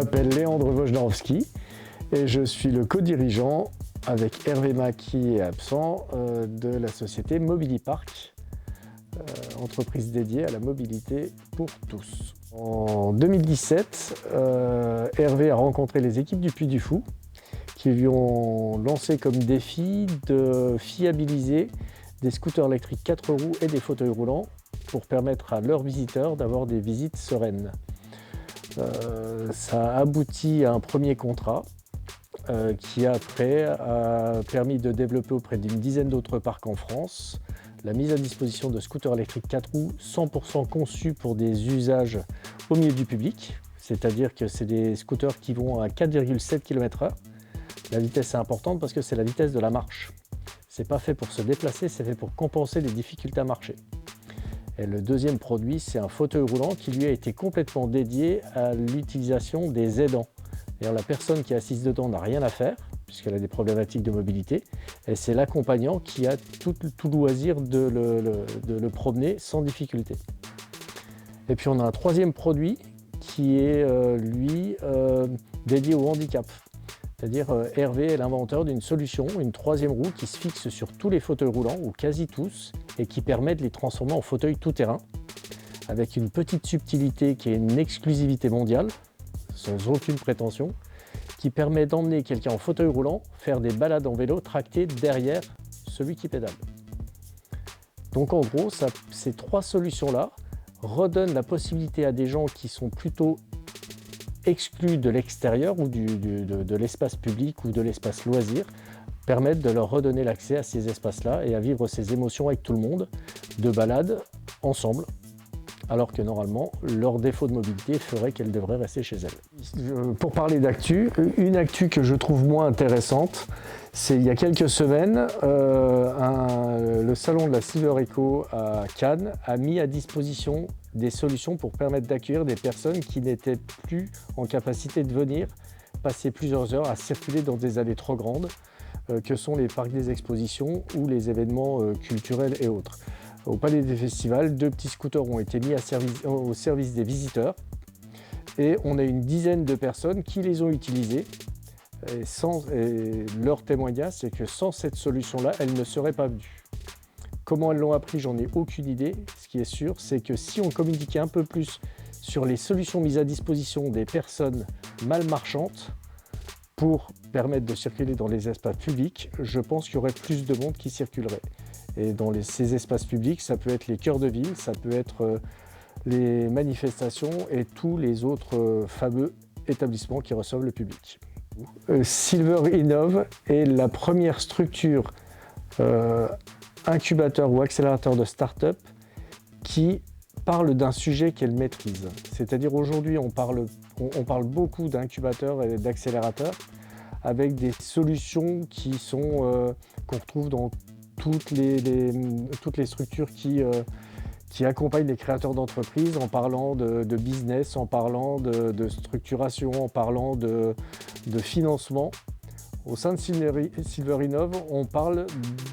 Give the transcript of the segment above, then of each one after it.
m'appelle Léandre Wojnarowski et je suis le co-dirigeant avec Hervé Mac qui est absent de la société Mobilipark, entreprise dédiée à la mobilité pour tous. En 2017, Hervé a rencontré les équipes du Puy du Fou qui lui ont lancé comme défi de fiabiliser des scooters électriques 4 roues et des fauteuils roulants pour permettre à leurs visiteurs d'avoir des visites sereines. Ça a abouti à un premier contrat qui après a permis de développer auprès d'une dizaine d'autres parcs en France la mise à disposition de scooters électriques 4 roues 100% conçus pour des usages au milieu du public, c'est-à-dire que c'est des scooters qui vont à 4,7 km/h. La vitesse est importante parce que c'est la vitesse de la marche. C'est pas fait pour se déplacer, c'est fait pour compenser les difficultés à marcher. Et le deuxième produit, c'est un fauteuil roulant qui lui a été complètement dédié à l'utilisation des aidants. D'ailleurs, la personne qui est assise dedans n'a rien à faire, puisqu'elle a des problématiques de mobilité, et c'est l'accompagnant qui a tout loisir de le promener sans difficulté. Et puis on a un troisième produit qui est, lui, dédié au handicap. C'est-à-dire Hervé est l'inventeur d'une solution, une troisième roue qui se fixe sur tous les fauteuils roulants, ou quasi tous, et qui permet de les transformer en fauteuil tout-terrain, avec une petite subtilité qui est une exclusivité mondiale, sans aucune prétention, qui permet d'emmener quelqu'un en fauteuil roulant faire des balades en vélo tracté derrière celui qui pédale. Donc en gros, ces trois solutions-là redonnent la possibilité à des gens qui sont plutôt exclus de l'extérieur ou de l'espace public ou de l'espace loisir, permettent de leur redonner l'accès à ces espaces-là et à vivre ces émotions avec tout le monde, de balade ensemble, alors que normalement, leur défaut de mobilité ferait qu'elles devraient rester chez elles. Pour parler d'actu, une actu que je trouve moins intéressante, c'est il y a quelques semaines, le salon de la Silver Eco à Cannes a mis à disposition des solutions pour permettre d'accueillir des personnes qui n'étaient plus en capacité de venir passer plusieurs heures à circuler dans des allées trop grandes, que sont les parcs des expositions ou les événements culturels et autres. Au Palais des Festivals, 2 petits scooters ont été mis au service des visiteurs et on a une dizaine de personnes qui les ont utilisés. Et leur témoignage, c'est que sans cette solution-là, elles ne seraient pas venues. Comment elles l'ont appris, j'en ai aucune idée. Ce qui est sûr, c'est que si on communiquait un peu plus sur les solutions mises à disposition des personnes mal marchantes pour permettre de circuler dans les espaces publics, je pense qu'il y aurait plus de monde qui circulerait. Et dans ces espaces publics, ça peut être les cœurs de ville, ça peut être les manifestations et tous les autres fameux établissements qui reçoivent le public. Silver Innov est la première structure incubateur ou accélérateur de start-up qui parle d'un sujet qu'elle maîtrise. C'est-à-dire aujourd'hui, on parle beaucoup d'incubateurs et d'accélérateurs avec des solutions qui sont qu'on retrouve dans toutes les structures qui accompagnent les créateurs d'entreprises en parlant de business, en parlant de structuration, en parlant de financement. Au sein de Silver Innov, on parle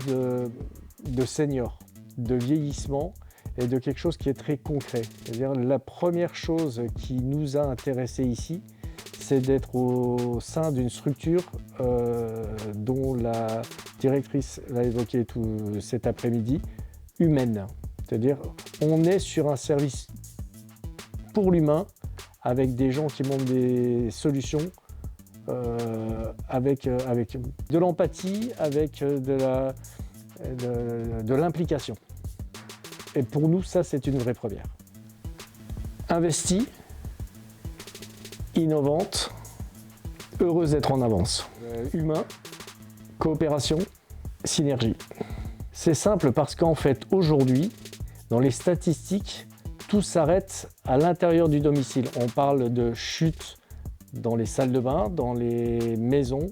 de seniors, de vieillissement et de quelque chose qui est très concret. C'est-à-dire la première chose qui nous a intéressés ici, c'est d'être au sein d'une structure dont la directrice l'a évoqué tout cet après-midi, humaine. C'est-à-dire on est sur un service pour l'humain avec des gens qui montrent des solutions avec de l'empathie, avec de l'implication. Et pour nous, ça, c'est une vraie première. Investie, innovante, heureuse d'être en avance. Humain, coopération, synergie. C'est simple parce qu'en fait, aujourd'hui, dans les statistiques, tout s'arrête à l'intérieur du domicile. On parle de chute dans les salles de bain, dans les maisons.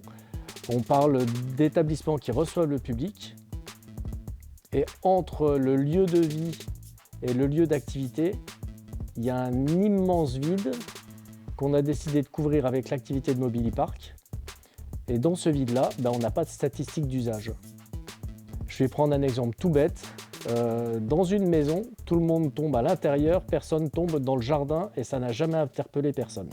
On parle d'établissements qui reçoivent le public. Et entre le lieu de vie et le lieu d'activité, il y a un immense vide qu'on a décidé de couvrir avec l'activité de Mobilipark. Et dans ce vide-là, on n'a pas de statistiques d'usage. Je vais prendre un exemple tout bête. Dans une maison, tout le monde tombe à l'intérieur, personne tombe dans le jardin et ça n'a jamais interpellé personne.